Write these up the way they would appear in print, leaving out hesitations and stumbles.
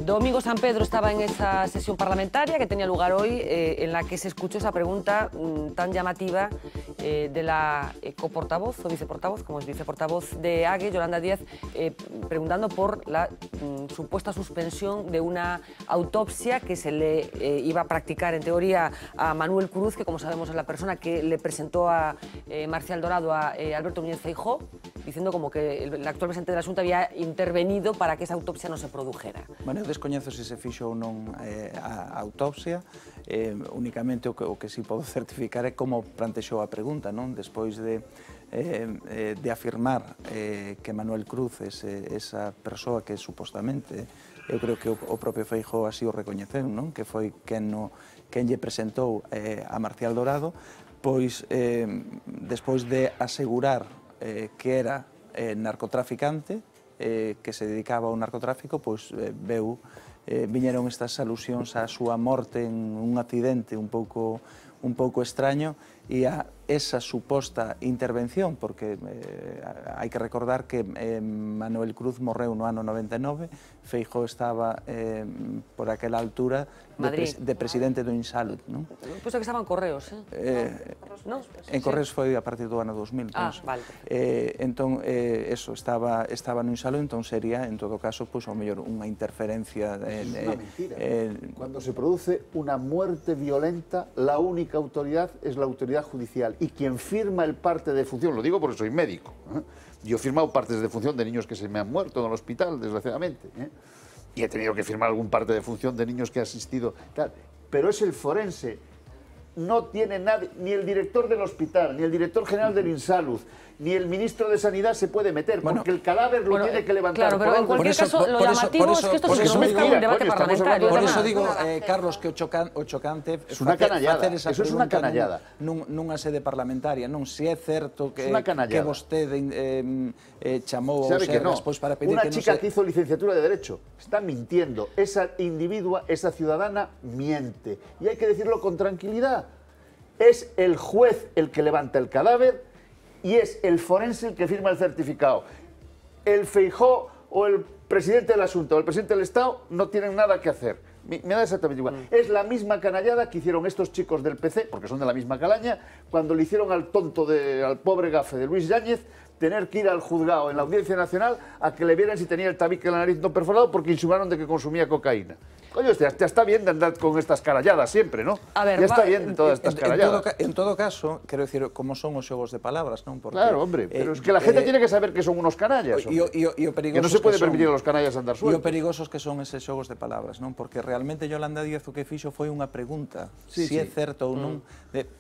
Domingo San Pedro estaba en esa sesión parlamentaria que tenía lugar hoy, en la que se escuchó esa pregunta tan llamativa de la coportavoz o viceportavoz, como es viceportavoz de AGE, Yolanda Díaz, preguntando por la supuesta suspensión de una autopsia que se le iba a practicar en teoría a Manuel Cruz, que como sabemos es la persona que le presentó a Marcial Dorado a Alberto Núñez Feijóo, diciendo como que el actual presidente de la Xunta había intervenido para que esa autopsia non se produjera. Bueno, eu descoñezo se se fixo ou non a autopsia, únicamente o que si podo certificar é como plantexou a pregunta, non? Despois de afirmar que Manuel Cruz é esa persoa que supostamente, eu creo que o propio Feijóo así o recoñeceu, non? Que foi quen lle presentou a Marcial Dorado, pois despois de asegurar que era narcotraficante, que se dedicaba ao narcotráfico, pois viñeron estas alusións á súa morte en un accidente un pouco extraño e a esa suposta intervención, porque hai que recordar que Manuel Cruz morreu no ano 99, Feijóo estaba por aquela altura de presidente do Insalud, non? Pois que estaban Correos, non? En Correos foi a partir do ano 2000, penso. Vale. Entón, eso, estaba no Insalud, entón sería, en todo caso, pois, ao mellor, unha interferencia... Es una mentira. Cuando se produce una muerte violenta, la única autoridad es la autoridad judicial. Y quien firma el parte de función, lo digo porque soy médico, yo he firmado partes de función de niños que se me han muerto en el hospital, desgraciadamente, y he tenido que firmar algún parte de función de niños que he asistido, tal. Pero es el forense, no tiene nadie, ni el director del hospital, ni el director general del Insalud, ni el ministro de Sanidad se puede meter, porque el cadáver lo tiene que levantar. Claro, pero en cualquier caso, lo llamativo es que esto se produzca en un debate parlamentario. Por eso digo, Carlos, que o chocante es una canallada, eso es una canallada. Nunha sede parlamentaria, non se é certo que vostede chamou ao Serras para pedir que non se... Una chica que hizo licenciatura de Derecho está mintiendo, esa individua, esa ciudadana miente, y hay que decirlo con tranquilidad. Es el juez el que levanta el cadáver y es el forense el que firma el certificado. El Feijóo o el presidente de la Xunta o el presidente del Estado no tienen nada que hacer. Me da exactamente igual. Es la misma canallada que hicieron estos chicos del PC, porque son de la misma calaña, cuando le hicieron al al pobre gafe de Luis Yáñez tener que ir al juzgado en la Audiencia Nacional a que le vieran si tenía el tabique en la nariz no perforado porque insinuaron de que consumía cocaína. Coño, ya está bien de andar con estas caralladas siempre, ¿no? A ver, ya está bien de todas estas caralladas. En todo caso, quero dicir, como son os xogos de palabras, non? Porque, claro, hombre, pero es que la gente tiene que saber que son unos canallas. Que no se puede permitir a los canallas andar sueltos. E o perigosos que son eses xogos de palabras, non? Porque realmente Yolanda Díaz o que fixo foi unha pregunta, se é certo ou non.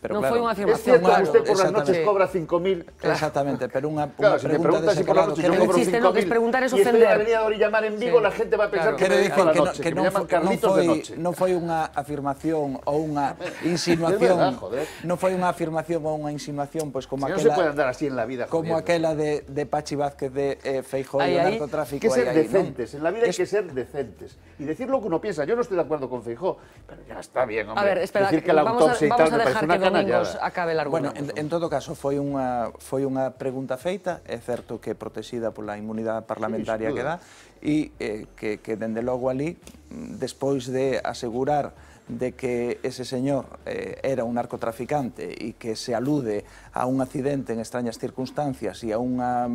Non foi unha afirmación. Es cierto que usted por las noches cobra 5.000. Exactamente, pero unha pregunta pregunta si por la noche yo cobro 5.000 y estoy en la avenida de Orillamar en Vigo, la gente va a pensar que me dedico a la noche, que me llaman Carlitos de noche. Non foi unha afirmación ou unha insinuación, non foi unha afirmación ou unha insinuación, pois como aquela... Non se puede andar así en la vida, como aquela de Pachi Vázquez de Feijóo e o narcotráfico. Hay que ser decentes, en la vida hay que ser decentes y decir lo que uno piensa. Yo no estoy de acuerdo con Feijóo, pero ya está bien, hombre. A ver, espera, decir que la autopsia y tal me parece una canallada. Acabe el argumento. Bueno, en todo caso, foi unha pregunta feita, é certo que protexida pola inmunidade parlamentaria que dá, e que dende logo ali, despois de asegurar de que ese señor era un narcotraficante e que se alude a un accidente en extrañas circunstancias e a unha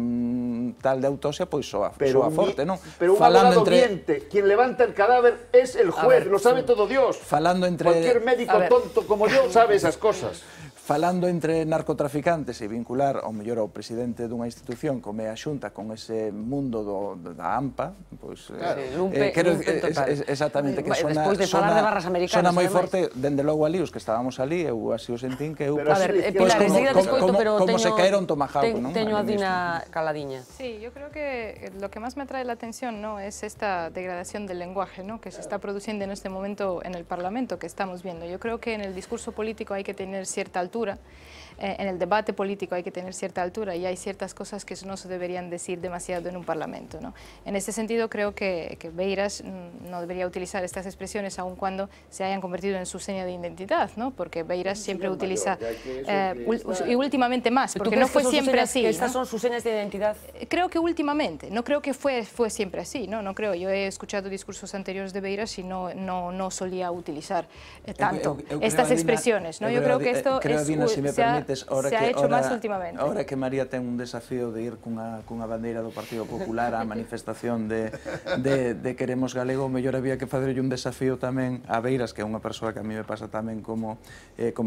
tal de autopsia, pois soa forte, non? Pero un abogado miente, quien levanta el cadáver es el juez, lo sabe todo Dios. Cualquier médico tonto como yo sabe esas cosas. Falando entre narcotraficantes e vincular ao mellor ao presidente dunha institución como é a Xunta con ese mundo da AMPA, pois exactamente, que sona moi forte, dende logo ali, os que estábamos ali, eu así o sentín que eu como se caera un tomahawk, non? Teño a Dina caladiña. Sí, yo creo que lo que más me atrae la atención, ¿no?, es esta degradación del lenguaje, ¿no?, que se está produciendo en este momento en el Parlamento, que estamos viendo. Yo creo que en el discurso político hay que tener cierta altura en el debate político hay que tener cierta altura y hay ciertas cosas que no se deberían decir demasiado en un parlamento, ¿no? En ese sentido creo que Beiras no debería utilizar estas expresiones aun cuando se hayan convertido en su seña de identidad, ¿no? Porque Beiras siempre utiliza, y últimamente más, porque no fue siempre así. ¿Estas son sus señas de identidad? Creo que últimamente, no creo que fue siempre así, no creo. Yo he escuchado discursos anteriores de Beiras y no solía utilizar tanto estas expresiones, ¿no? Yo creo que esto se ha hecho más últimamente. Ahora que María ten un desafío de ir cunha bandeira do Partido Popular á manifestación de Queremos Galego, mellor había que facerlle un desafío tamén a Beiras, que é unha persoa que a mí me pasa tamén como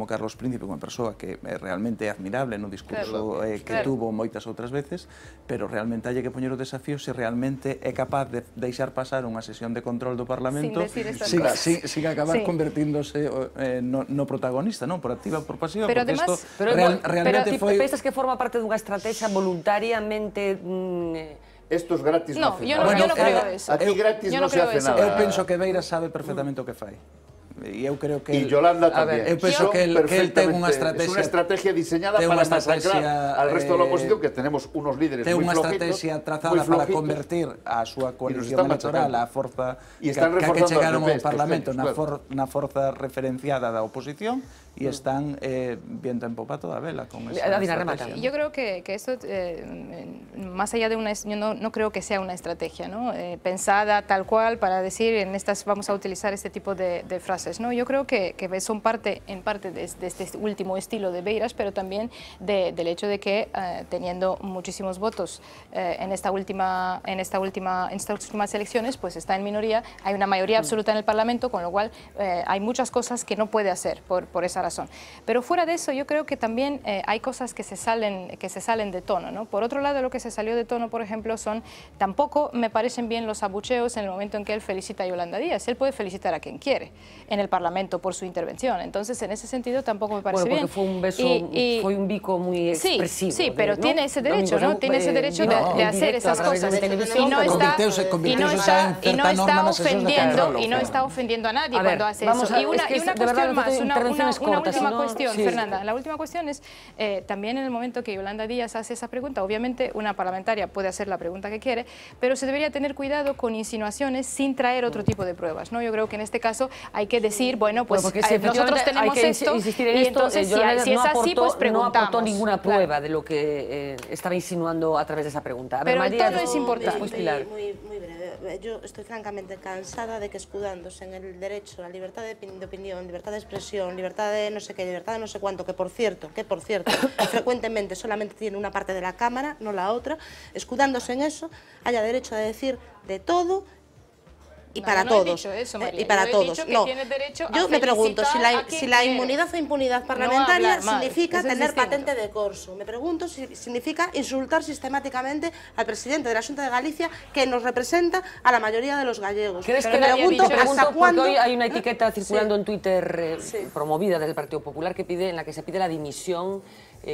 Carlos Príncipe, unha persoa que realmente é admirable no discurso que tuvo moitas outras veces, pero realmente hai que poñer o desafío se realmente é capaz de deixar pasar unha sesión de control do Parlamento sin acabar convertíndose no protagonista, non? Por activa, por pasiva, pero porque además, isto realmente foi... Pensas que forma parte dunha estrategia voluntariamente... Esto es gratis, no hace yo nada. no creo eso. Aquí gratis no se hace nada. Eu penso que Beiras sabe perfectamente o que fai. E eu creo que... Y Yolanda también. Eu penso que el ten unha estrategia... Es una estrategia diseñada para masacrar al resto de la oposición, que tenemos unos líderes muy flojitos. Ten unha estrategia trazada para convertir a súa coalición electoral a forza que chegaron ao Parlamento na forza referenciada da oposición y están viento en popa toda vela con esa estrategia. Yo creo que esto, más allá de una... Yo no creo que sea una estrategia, ¿no? Pensada tal cual para decir, en estas vamos a utilizar este tipo de frases. ¿No? Yo creo que son en parte de este último estilo de Beiras, pero también del hecho de que teniendo muchísimos votos en estas últimas elecciones, pues está en minoría, hay una mayoría absoluta en el Parlamento, con lo cual hay muchas cosas que no puede hacer por esa razón. Pero fuera de eso, yo creo que también hay cosas que se salen de tono, ¿no? Por otro lado, lo que se salió de tono, por ejemplo, tampoco me parecen bien los abucheos en el momento en que él felicita a Yolanda Díaz. Él puede felicitar a quien quiere en el Parlamento por su intervención. Entonces, en ese sentido, tampoco me parece bien. Porque fue un beso, fue un bico muy expresivo. Sí, pero ¿no? tiene ese derecho, ¿no? Tiene ese derecho de hacer esas cosas. Y no está ofendiendo a nadie cuando hace eso. Y una cuestión más, una última cuestión, Fernanda. La última cuestión es, también en el momento que Yolanda Díaz hace esa pregunta, obviamente una parlamentaria puede hacer la pregunta que quiere, pero se debería tener cuidado con insinuaciones sin traer otro tipo de pruebas, ¿no? Yo creo que en este caso hay que decir, bueno, pues nosotros tenemos esto, y entonces si es así, pues preguntamos. No aportó ninguna prueba de lo que estaba insinuando a través de esa pregunta. Pero el tono es importante. Muy breve. Yo estoy francamente cansada de que, escudándose en el derecho a libertad de opinión, libertad de expresión, libertad de no sé qué, libertad de no sé cuánto, que por cierto, frecuentemente solamente tiene una parte de la Cámara, no la otra, escudándose en eso, haya derecho a decir de todo y para todos. Y para todos. No, yo me pregunto si la inmunidad o impunidad parlamentaria significa tener patente de corso. Me pregunto si significa insultar sistemáticamente al presidente de la Xunta de Galicia, que nos representa a la mayoría de los gallegos. ¿Crees que hasta cuándo? Hoy hay una etiqueta circulando en Twitter promovida desde el Partido Popular en la que se pide la dimisión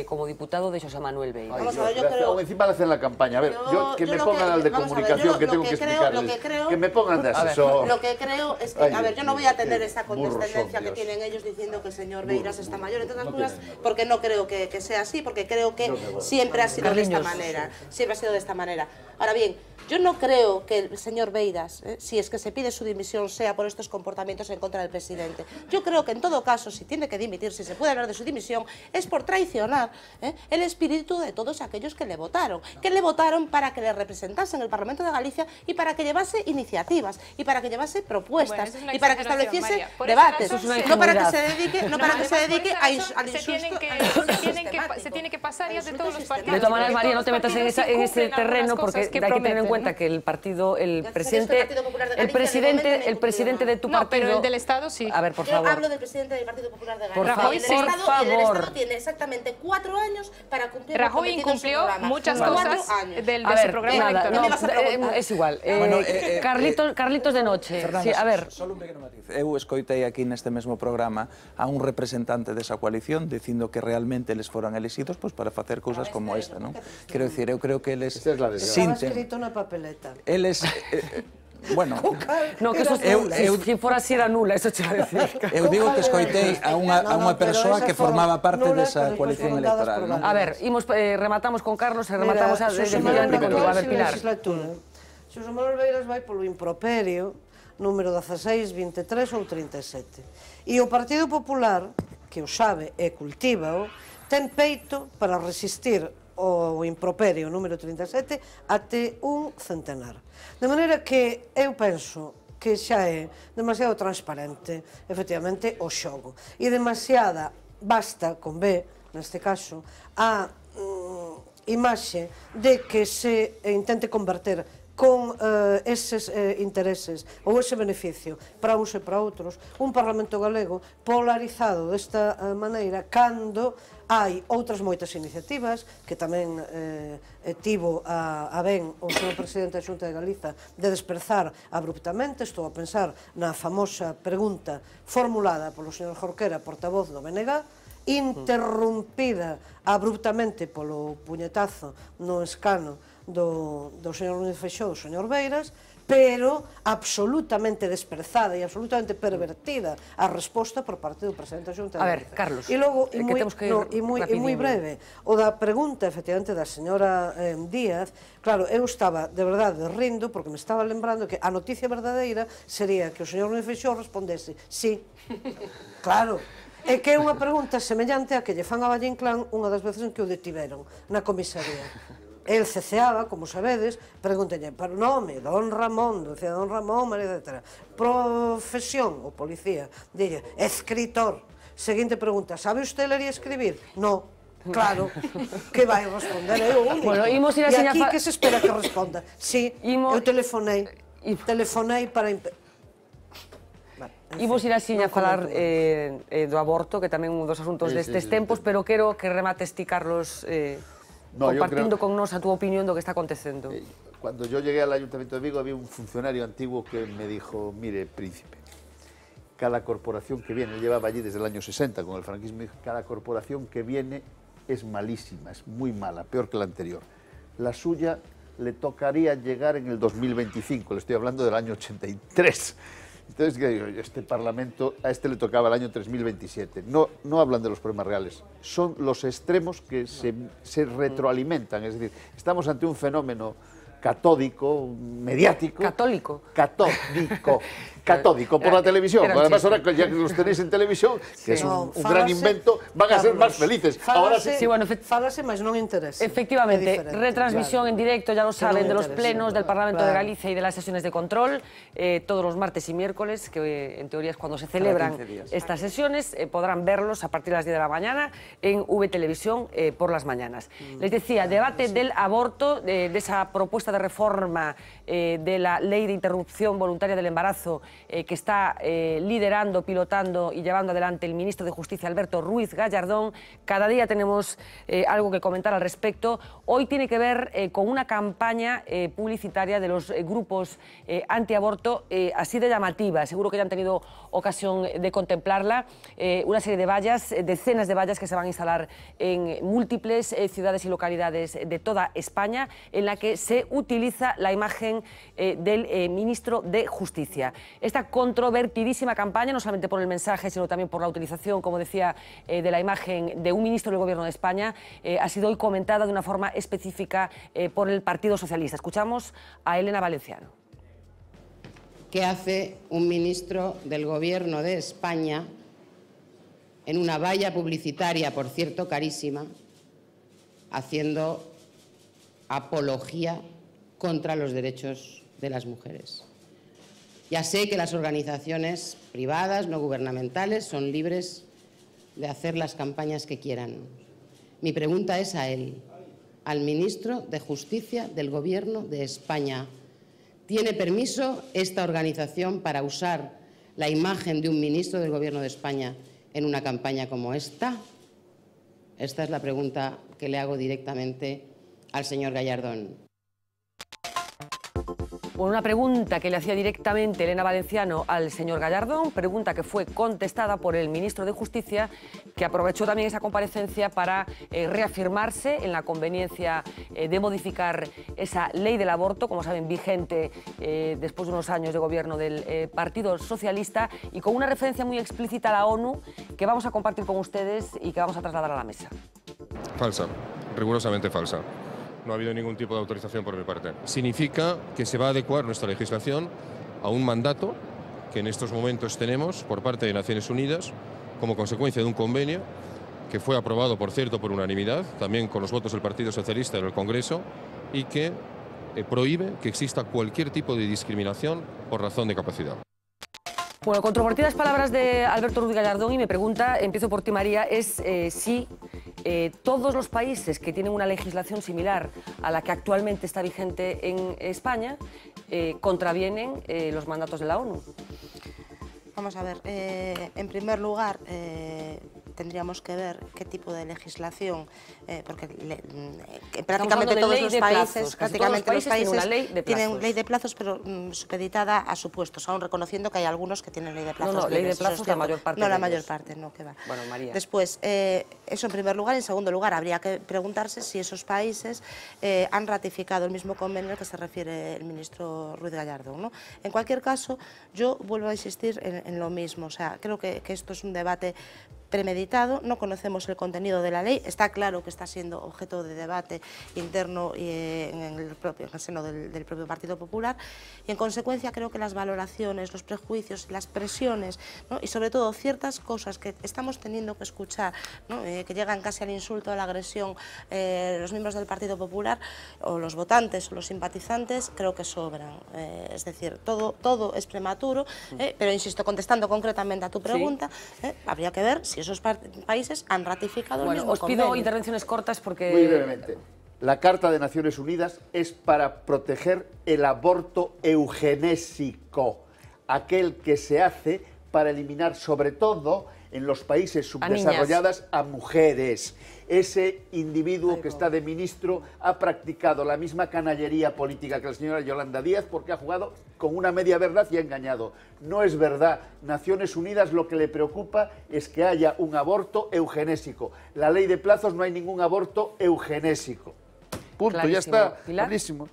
como diputado de José Manuel Beiras. Vamos a ver, yo creo... Encima de hacer la campaña. A ver, que me pongan al de comunicación, que tengo que explicarles. Que me pongan de asesor. Lo que creo es que, a ver, yo no voy a tener esa condescendencia que tienen ellos diciendo que el señor Beiras está mayor, entre otras cosas, porque no creo que sea así, porque creo que siempre ha sido de esta manera. Siempre ha sido de esta manera. Ahora bien, yo no creo que el señor Beiras, si es que se pide su dimisión, sea por estos comportamientos en contra del presidente. Yo creo que en todo caso, si tiene que dimitir, si se puede hablar de su dimisión, es por traicionar el espíritu de todos aquellos que le votaron para que le representase en el Parlamento de Galicia y para que llevase iniciativas y para que llevase propuestas y para que estableciese debates, no para que se dedique al insulto. Se tiene que pasar ya de todos los partidos. De todas maneras, María, no te metas en ese terreno, porque hay que tener en cuenta que el presidente de tu partido... No, pero el del Estado sí. A ver, por favor. Yo hablo del presidente del Partido Popular de Galicia. Rajoy, el Estado tiene exactamente 4 años para cumplir lo Rajoy incumplió muchas cosas de su programa electoral. Es igual. Carlitos de Noche. Fernanda, a ver. Solo un pequeno matiz. Eu escoitei aquí neste mesmo programa a un representante desa coalición dicindo que realmente eles foran elegidos para facer cousas como esta, non? Quero dicir, eu creo que eles sinten... Estaba escrito na papeleta. Eles... Bueno, No, que eso se fora así era nula, eso che va a decir. eu digo que escoitei a unha persoa que formaba parte desa coalición electoral. A ver, rematamos con Carlos e rematamos definitivamente contigo. A ver, Pilar. Xosé Manuel Beiras vai polo improperio número 16, 23 ou 37. E o Partido Popular, que o sabe e cultiva-o, ten peito para resistir o improperio número 37 até un centenar. De maneira que eu penso que xa é demasiado transparente, efectivamente, o xogo. E demasiada, basta con B, neste caso, a imaxe de que se intente converter con eses intereses ou ese beneficio para uns e para outros, un Parlamento galego polarizado desta maneira cando hai outras moitas iniciativas que tamén tivo a ben o señor Presidente da Xunta de Galiza de desperezar abruptamente. Estou a pensar na famosa pregunta formulada polo señor Jorquera, portavoz do BNG, interrumpida abruptamente polo puñetazo no escano do señor Núñez Feixóo, do señor Beiras, pero absolutamente desprezada e absolutamente pervertida a resposta por parte do Presidente da Xunta de Galiza. A ver, Carlos, e logo, que temos que ir moi breve, o da pregunta, efectivamente, da señora Díaz, claro, eu estaba, de verdade, rindo, porque me estaba lembrando que a noticia verdadeira sería que o señor Núñez Feixóo respondese sí. Claro. É que é unha pregunta semellante a que lle fan a Valle Inclán unha das veces en que o detiveron na comisaría. El ceceaba, como sabedes, pregúntenlle para o nome, Don Ramón, decía Don Ramón, María, etc. Profesión, o policía, dille, escritor. Seguinte pregunta, sabe usted ler e escribir? No. Claro, que vai responder, é o único. Bueno, imos ir a e aquí que se espera que responda? Sí, eu telefonei para... Imos ir así a falar do aborto, que tamén é un dos asuntos destes tempos, pero quero que remates ti, Carlos, compartindo con nos a túa opinión do que está acontecendo. Cuando yo llegué al Ayuntamiento de Vigo había un funcionario antiguo que me dijo, mire, príncipe, cada corporación que viene, él llevaba allí desde el año 60 con el franquismo, cada corporación que viene es malísima, es muy mala, peor que la anterior. La suya le tocaría llegar en el 2025, le estoy hablando del año 83. Entonces, ¿qué digo? Este Parlamento, a este le tocaba el año 3027. No hablan de los problemas reales, son los extremos que se retroalimentan. Es decir, estamos ante un fenómeno catódico, mediático. ¿Católico? Catódico por la televisión. Además, ahora ya que los tenéis en televisión, que es un gran invento, van a ser más felices. Ahora sí, bueno, falase, mas non interesa. Efectivamente, retransmisión en directo, ya lo saben, de los plenos del Parlamento de Galicia y de las sesiones de control, todos los martes y miércoles, que en teoría es cuando se celebran estas sesiones, podrán verlos a partir de las 10 de la mañana en V Televisión por las mañanas. Les decía, debate del aborto, de esa propuesta de reforma de la ley de interrupción voluntaria del embarazo que está liderando, pilotando y llevando adelante el ministro de Justicia, Alberto Ruiz Gallardón. Cada día tenemos algo que comentar al respecto. Hoy tiene que ver con una campaña publicitaria de los grupos antiaborto, así de llamativa. Seguro que ya han tenido ocasión de contemplarla. Una serie de vallas, decenas de vallas que se van a instalar en múltiples ciudades y localidades de toda España, en la que se utiliza la imagen del ministro de Justicia. Esta controvertidísima campaña, no solamente por el mensaje, sino también por la utilización, como decía, de la imagen de un ministro del Gobierno de España, ha sido hoy comentada de una forma específica por el Partido Socialista. Escuchamos a Elena Valenciano. ¿Qué hace un ministro del Gobierno de España en una valla publicitaria, por cierto carísima, haciendo apología contra los derechos de las mujeres? Ya sé que las organizaciones privadas, no gubernamentales, son libres de hacer las campañas que quieran. Mi pregunta es a él, al ministro de Justicia del Gobierno de España. ¿Tiene permiso esta organización para usar la imagen de un ministro del Gobierno de España en una campaña como esta? Esta es la pregunta que le hago directamente al señor Gallardón. Bueno, una pregunta que le hacía directamente Elena Valenciano al señor Gallardón, pregunta que fue contestada por el ministro de Justicia, que aprovechó también esa comparecencia para reafirmarse en la conveniencia de modificar esa ley del aborto, como saben, vigente después de unos años de gobierno del Partido Socialista, y con una referencia muy explícita a la ONU que vamos a compartir con ustedes y que vamos a trasladar a la mesa. Falsa, rigurosamente falsa. No ha habido ningún tipo de autorización por mi parte. Significa que se va a adecuar nuestra legislación a un mandato que en estos momentos tenemos por parte de Naciones Unidas como consecuencia de un convenio que fue aprobado, por cierto, por unanimidad, también con los votos del Partido Socialista en el Congreso, y que prohíbe que exista cualquier tipo de discriminación por razón de capacidad. Bueno, controvertidas palabras de Alberto Ruiz Gallardón, y me pregunta, empiezo por ti, María, es si todos los países que tienen una legislación similar a la que actualmente está vigente en España contravienen los mandatos de la ONU. Vamos a ver, en primer lugar, tendríamos que ver qué tipo de legislación, porque prácticamente todos los países tienen ley de plazos, pero supeditada a supuestos, aún reconociendo que hay algunos que tienen ley de plazos. No, ley de plazos la mayor parte. No, la mayor parte, no, que va. Bueno, María. Después, eso en primer lugar. En segundo lugar, habría que preguntarse si esos países han ratificado el mismo convenio al que se refiere el ministro Ruiz Gallardón, ¿no? En cualquier caso, yo vuelvo a insistir en lo mismo. O sea, creo que esto es un debate premeditado, no conocemos el contenido de la ley, está claro que está siendo objeto de debate interno y en el seno del propio Partido Popular, y en consecuencia creo que las valoraciones, los prejuicios, las presiones, ¿no? Y sobre todo ciertas cosas que estamos teniendo que escuchar, ¿no? Que llegan casi al insulto, a la agresión, los miembros del Partido Popular o los votantes o los simpatizantes, creo que sobran. Es decir, todo es prematuro, pero insisto, contestando concretamente a tu pregunta, habría que ver si esos países han ratificado el mismo convenio. Os pido intervenciones cortas porque... Muy brevemente. La Carta de Naciones Unidas es para proteger el aborto eugenésico, aquel que se hace para eliminar, sobre todo en los países subdesarrollados, a mujeres. Ese individuo que está de ministro ha practicado la misma canallería política que la señora Yolanda Díaz, porque ha jugado con una media verdad y ha engañado. No es verdad. Naciones Unidas lo que le preocupa es que haya un aborto eugenésico. La ley de plazos, no hay ningún aborto eugenésico. Punto, clarísimo. Ya está. Clarísimo.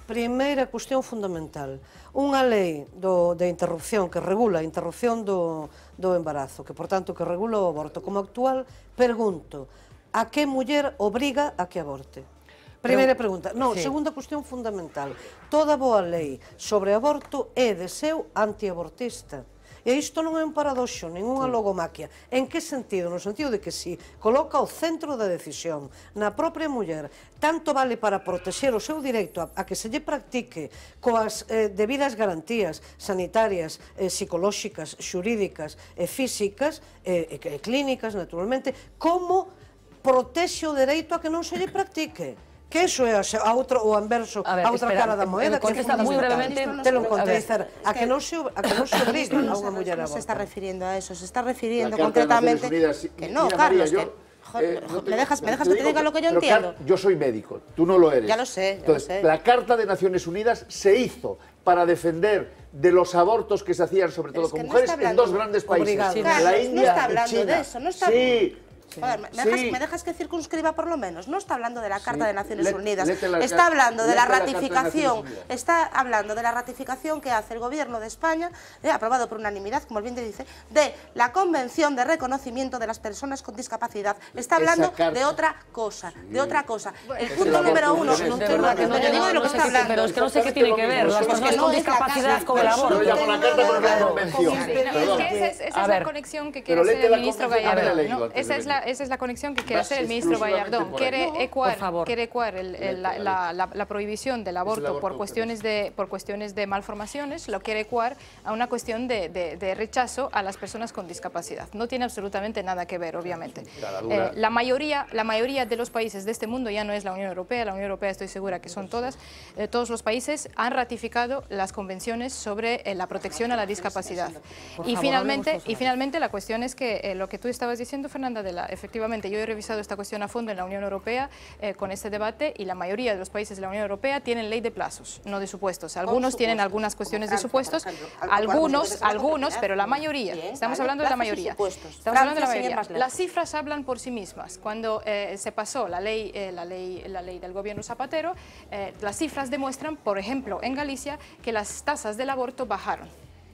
Primeira cuestión fundamental, unha lei de interrupción que regula a interrupción do embarazo, que por tanto que regula o aborto como actual, pregunto, a que muller obriga a que aborte? Primeira pregunta. Non, segunda cuestión fundamental, toda boa lei sobre aborto é de seu antiabortista. E isto non é un paradoxo, ninguna logomaquia. En que sentido? No sentido de que si coloca o centro da decisión na propia muller, tanto vale para protexer o seu direito a que se lle practique coas debidas garantías sanitarias, psicolóxicas, xurídicas e físicas, e clínicas, naturalmente, como protexe o dereito a que non se lle practique. Que eso é o anverso, a outra cara da moeda, que é muy brevemente, te lo contestar, a que non se obriga a unha muller a abortar. No se está refiriendo a eso, se está refiriendo concretamente... Que no, Carlos, ¿me dejas que te diga lo que yo entiendo? Yo soy médico, tú no lo eres. Ya lo sé, Entonces, la Carta de Naciones Unidas se hizo para defender de los abortos que se hacían, sobre todo con mujeres, en dos grandes países, la India y China. No está hablando de eso, no está... Sí. Joder, ¿me dejas que circunscriba por lo menos? No está hablando de la Carta de Naciones Unidas, está hablando de la ratificación, que hace el Gobierno de España, aprobado por unanimidad, como bien te dice, de la Convención de Reconocimiento de las Personas con Discapacidad. Está hablando de otra cosa, El punto número uno, yo digo de lo que está hablando. Pero es que no sé qué tiene que ver las personas con discapacidad con el aborto. Esa es la conexión que quiere hacer el ministro Gallardón. Esa es la conexión que quiere hacer el ministro Gallardón. Quiere ecuar la prohibición del aborto por cuestiones de malformaciones, lo quiere ecuar a una cuestión de rechazo a las personas con discapacidad. No tiene absolutamente nada que ver, obviamente. La mayoría de los países de este mundo, ya no es la Unión Europea estoy segura que son todos los países han ratificado las convenciones sobre la protección a la discapacidad. Y finalmente la cuestión es que lo que tú estabas diciendo, Fernanda, de mira, efectivamente, yo he revisado esta cuestión a fondo en la Unión Europea con este debate y la mayoría de los países de la Unión Europea tienen ley de plazos, no de supuestos. Algunos tienen algunas cuestiones de supuestos, algunos, pero la mayoría. Estamos hablando de la mayoría. Estamos hablando de la mayoría. Las cifras hablan por sí mismas. Cuando se pasó la ley del gobierno Zapatero, las cifras demuestran, por ejemplo, en Galicia, que las tasas del aborto bajaron.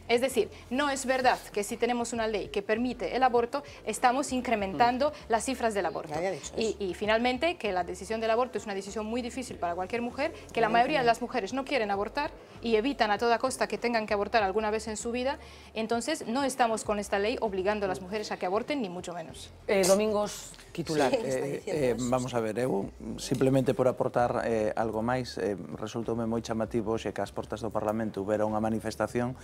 Es decir, no es verdad que si tenemos una ley que permite el aborto, estamos incrementando las cifras del aborto. Y finalmente, que la decisión del aborto es una decisión muy difícil para cualquier mujer, que la mayoría de las mujeres no quieren abortar y evitan a toda costa que tengan que abortar alguna vez en su vida. Entonces, no estamos con esta lei obligando a las mujeres a que aborten, ni mucho menos. Domingos, titular. Vamos a ver, eu simplemente por aportar algo máis, resultoume moi chamativo xe que ás portas do Parlamento houbera unha manifestación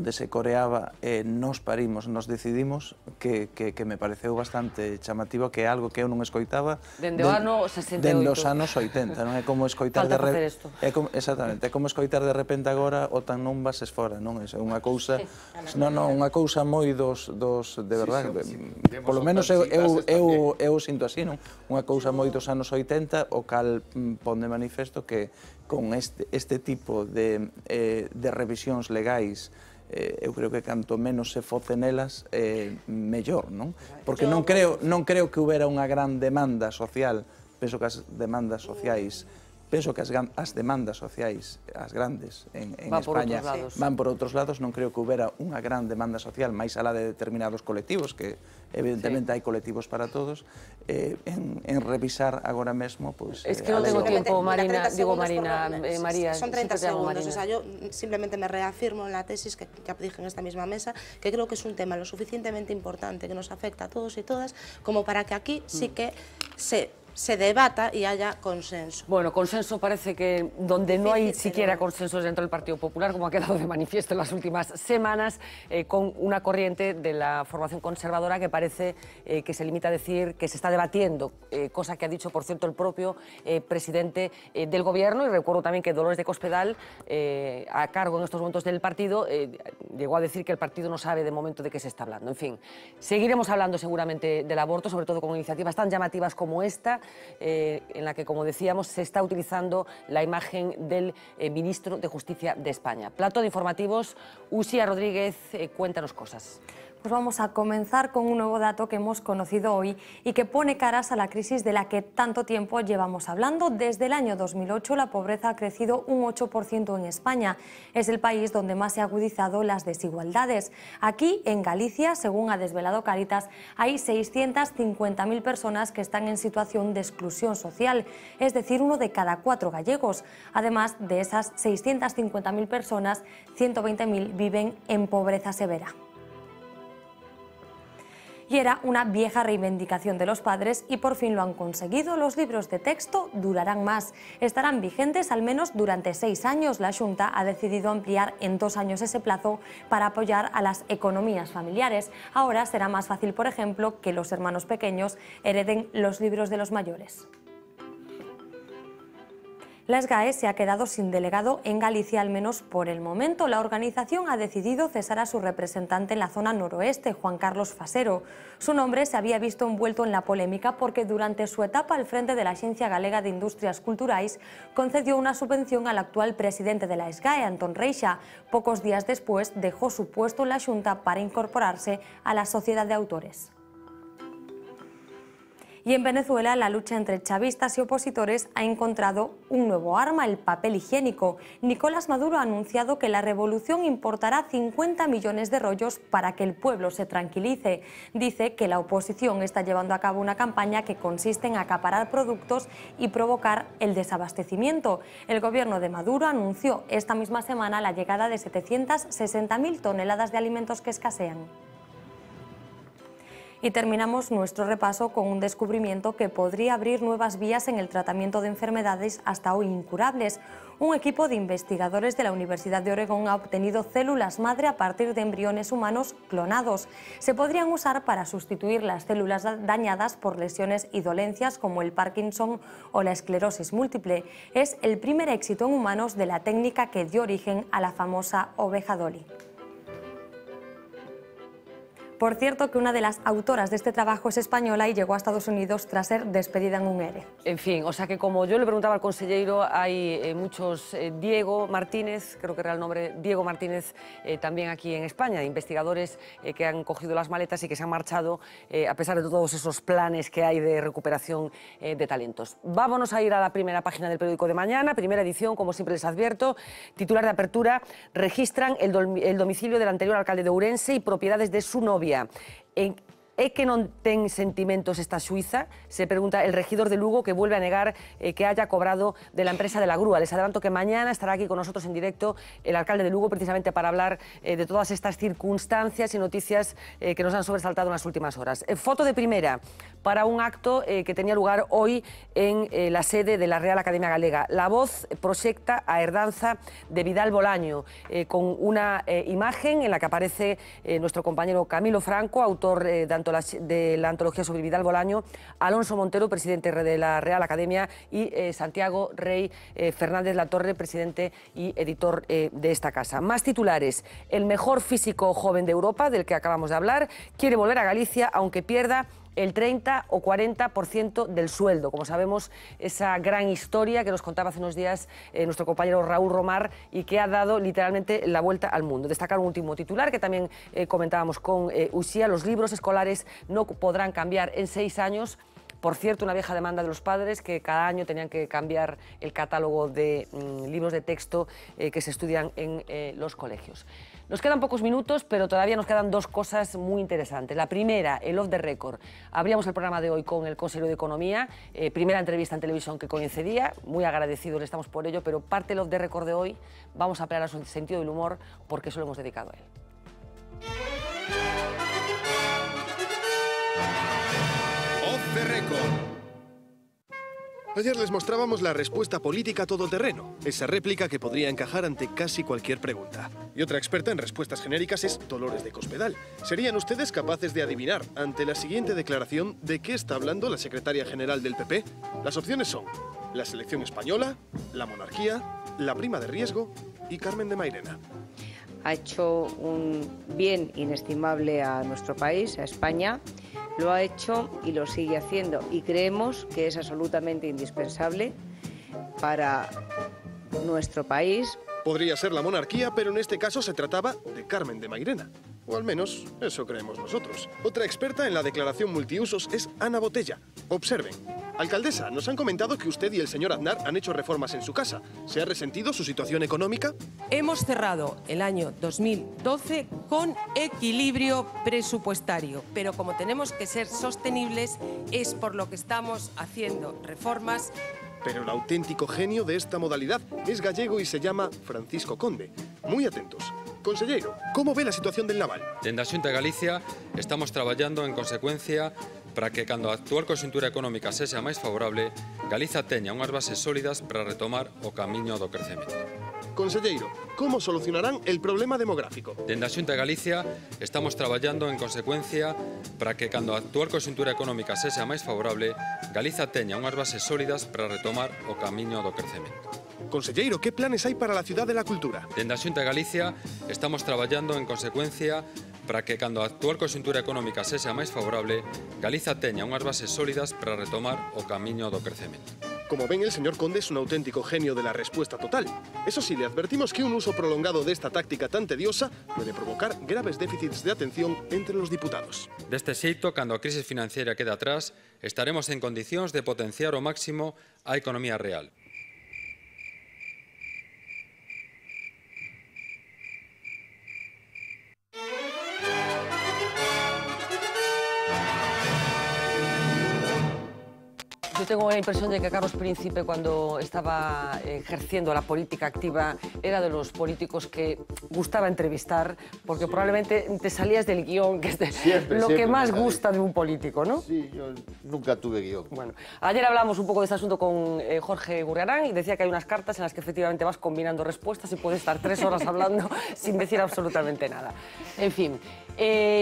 onde se coreaba nos parimos, nos decidimos, que me pareceu bastante chamativo, que é algo que eu non escoitaba dende o ano 68. Dende os anos 80, non é como escoitar Falta facer isto. Exactamente, é como escoitar de repente agora o tan non bases fora, non? É unha cousa, unha cousa moi dos de verdade, polo menos eu sinto así, non? Unha cousa moi dos anos 80, o cal pon de manifesto que con este tipo de revisións legais eu creo que canto menos se focen elas, mellor, non? Porque non creo que houbera unha gran demanda social, penso que as demandas sociais, as demandas sociais, as grandes, en España, van por outros lados, non creo que houbera unha gran demanda social, máis alá de determinados colectivos, que evidentemente hai colectivos para todos, en revisar agora mesmo, pois... Es que non tengo tiempo, Marina, María. Son 30 segundos, o sea, yo simplemente me reafirmo en la tesis que ya dije en esta misma mesa, que creo que es un tema lo suficientemente importante, que nos afecta a todos y todas, como para que aquí sí que se debata y haya consenso. Bueno, consenso parece que donde no hay siquiera consensos dentro del Partido Popular, como ha quedado de manifiesto en las últimas semanas, con una corriente de la formación conservadora que parece que se limita a decir que se está debatiendo, cosa que ha dicho, por cierto, el propio presidente del Gobierno, y recuerdo también que Dolores de Cospedal, a cargo en estos momentos del partido, llegó a decir que el partido no sabe de momento de qué se está hablando. En fin, seguiremos hablando seguramente del aborto, sobre todo con iniciativas tan llamativas como esta, en la que, como decíamos, se está utilizando la imagen del ministro de Justicia de España. Plato de informativos, Uxía Rodríguez, cuéntanos cosas. Pues vamos a comenzar con un nuevo dato que hemos conocido hoy y que pone caras a la crisis de la que tanto tiempo llevamos hablando. Desde el año 2008 la pobreza ha crecido un 8% en España. Es el país donde más se han agudizado las desigualdades. Aquí, en Galicia, según ha desvelado Cáritas, hay 650.000 personas que están en situación de exclusión social, es decir, 1 de cada 4 gallegos. Además de esas 650.000 personas, 120.000 viven en pobreza severa. Y era una vieja reivindicación de los padres y por fin lo han conseguido. Los libros de texto durarán más. Estarán vigentes al menos durante 6 años. La Xunta ha decidido ampliar en 2 años ese plazo para apoyar a las economías familiares. Ahora será más fácil, por ejemplo, que los hermanos pequeños hereden los libros de los mayores. La SGAE se ha quedado sin delegado en Galicia, al menos por el momento. La organización ha decidido cesar a su representante en la zona noroeste, Juan Carlos Fasero. Su nombre se había visto envuelto en la polémica porque durante su etapa al frente de la Axencia Galega de Industrias Culturais concedió una subvención al actual presidente de la SGAE, Antón Reixa. Pocos días después dejó su puesto en la Xunta para incorporarse a la Sociedad de Autores. Y en Venezuela, la lucha entre chavistas y opositores ha encontrado un nuevo arma, el papel higiénico. Nicolás Maduro ha anunciado que la revolución importará 50 millones de rollos para que el pueblo se tranquilice. Dice que la oposición está llevando a cabo una campaña que consiste en acaparar productos y provocar el desabastecimiento. El gobierno de Maduro anunció esta misma semana la llegada de 760.000 toneladas de alimentos que escasean. Y terminamos nuestro repaso con un descubrimiento que podría abrir nuevas vías en el tratamiento de enfermedades hasta hoy incurables. Un equipo de investigadores de la Universidad de Oregón ha obtenido células madre a partir de embriones humanos clonados. Se podrían usar para sustituir las células dañadas por lesiones y dolencias como el Parkinson o la esclerosis múltiple. Es el primer éxito en humanos de la técnica que dio origen a la famosa oveja Dolly. Por cierto, que una de las autoras de este trabajo es española y llegó a Estados Unidos tras ser despedida en un ERE. En fin, o sea que como yo le preguntaba al consellero, hay muchos Diego Martínez, creo que era el nombre, Diego Martínez, también aquí en España, investigadores que han cogido las maletas y que se han marchado a pesar de todos esos planes que hay de recuperación de talentos. Vámonos a ir a la primera página del periódico de mañana, primera edición, como siempre les advierto, titular de apertura: registran el domicilio del anterior alcalde de Ourense y propiedades de su novia. ¿É que non ten sentimentos esta suiza? Se pregunta el regidor de Lugo, que vuelve a negar que haya cobrado de la empresa de la grúa. Les adelanto que mañana estará aquí con nosotros en directo el alcalde de Lugo, precisamente para hablar de todas estas circunstancias y noticias que nos han sobresaltado en las últimas horas. Foto de primera para un acto que tenía lugar hoy en la sede de la Real Academia Galega. La Voz proxecta a herdanza de Vidal Bolaño, con una imagen en la que aparece nuestro compañero Camilo Franco, autor de la antología sobre Vidal Bolaño, Alonso Montero, presidente de la Real Academia, y Santiago Rey Fernández Latorre, presidente y editor de esta casa. Más titulares: el mejor físico joven de Europa, del que acabamos de hablar, quiere volver a Galicia aunque pierda el 30 o 40% del sueldo. Como sabemos, esa gran historia que nos contaba hace unos días nuestro compañero Raúl Romar y que ha dado literalmente la vuelta al mundo. Destacar un último titular que también comentábamos con Uxía: los libros escolares no podrán cambiar en 6 años. Por cierto, una vieja demanda de los padres que cada año tenían que cambiar el catálogo de libros de texto que se estudian en los colegios. Nos quedan pocos minutos, pero todavía nos quedan dos cosas muy interesantes. La primera, el off the record. Abríamos el programa de hoy con el consejero de Economía, primera entrevista en televisión que coincidía, muy agradecidos le estamos por ello, pero parte del off the record de hoy vamos a apelar a su sentido del humor porque eso lo hemos dedicado a él. Off the record. Ayer les mostrábamos la respuesta política todoterreno, esa réplica que podría encajar ante casi cualquier pregunta. Y otra experta en respuestas genéricas es Dolores de Cospedal. ¿Serían ustedes capaces de adivinar, ante la siguiente declaración, de qué está hablando la secretaria general del PP? Las opciones son la selección española, la monarquía, la prima de riesgo y Carmen de Mairena. Ha hecho un bien inestimable a nuestro país, a España. Lo ha hecho y lo sigue haciendo, y creemos que es absolutamente indispensable para nuestro país. Podría ser la monarquía, pero en este caso se trataba de Carmen de Mairena. O al menos eso creemos nosotros. Otra experta en la declaración multiusos es Ana Botella. Observen. Alcaldesa, nos han comentado que usted y el señor Aznar han hecho reformas en su casa. ¿Se ha resentido su situación económica? Hemos cerrado el año 2012 con equilibrio presupuestario, pero como tenemos que ser sostenibles, es por lo que estamos haciendo reformas. Pero el auténtico genio de esta modalidad es gallego y se llama Francisco Conde. Muy atentos. Conselleiro, ¿cómo ve la situación del naval? Dende a Xunta de Galicia estamos traballando en consecuencia para que, cando a actual conxuntura económica sexa máis favorable, Galiza teña unhas bases sólidas para retomar o camiño do crecemento. Conselleiro, ¿cómo solucionarán el problema demográfico? Dende a Xunta de Galicia estamos traballando en consecuencia para que, cando a actual conxuntura económica sexa máis favorable, Galiza teña unhas bases sólidas para retomar o camiño do crecemento. Conselleiro, ¿qué planes hay para la Ciudad de la Cultura? Dende a Xunta de Galicia estamos traballando en consecuencia para que, cando a actual conxuntura económica sexa máis favorable, Galiza teña unhas bases sólidas para retomar o camiño do crecemento. Como ven, el señor Conde es un auténtico genio de la respuesta total. Eso sí, le advertimos que un uso prolongado de esta táctica tan tediosa puede provocar graves déficits de atención entre los diputados. Deste xeito, cando a crise financiera quede atrás, estaremos en condicións de potenciar ao máximo a economía real. Yo tengo la impresión de que Carlos Príncipe, cuando estaba ejerciendo la política activa, era de los políticos que gustaba entrevistar, porque probablemente te salías del guión, que es lo que más gusta de un político, ¿no? Sí, yo nunca tuve guión. Bueno, ayer hablamos un poco de este asunto con Jorge Gurriarán y decía que hay unas cartas en las que efectivamente vas combinando respuestas y puedes estar 3 horas hablando sin decir absolutamente nada. En fin,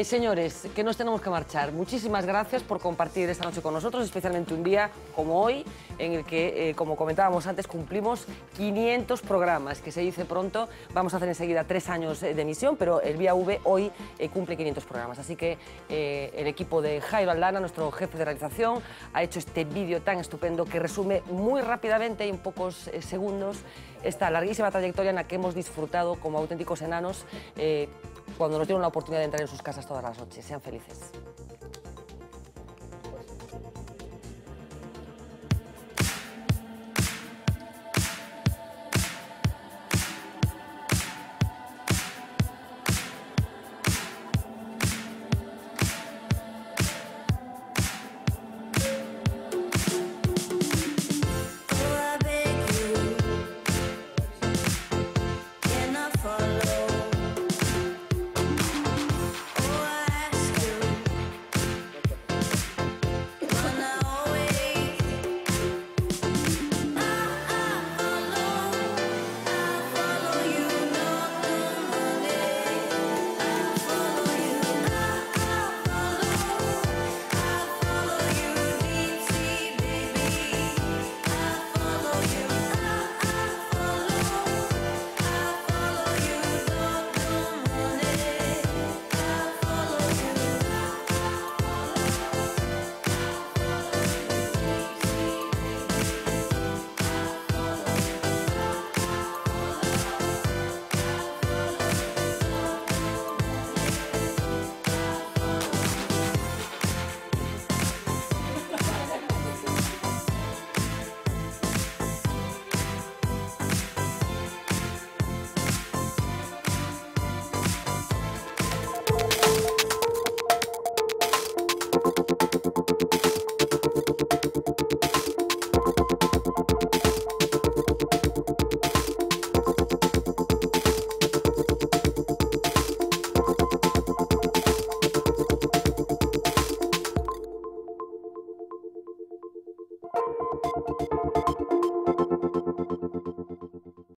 Señores, que nos tenemos que marchar. Muchísimas gracias por compartir esta noche con nosotros, especialmente un día como hoy, en el que, como comentábamos antes, cumplimos 500 programas, que se dice pronto. Vamos a hacer enseguida 3 años de emisión, pero el Vía V hoy cumple 500 programas. Así que el equipo de Jairo Aldana, nuestro jefe de realización, ha hecho este vídeo tan estupendo que resume muy rápidamente y en pocos segundos esta larguísima trayectoria en la que hemos disfrutado como auténticos enanos cuando nos dieron la oportunidad de entrar en sus casas todas las noches. Sean felices. Thank you.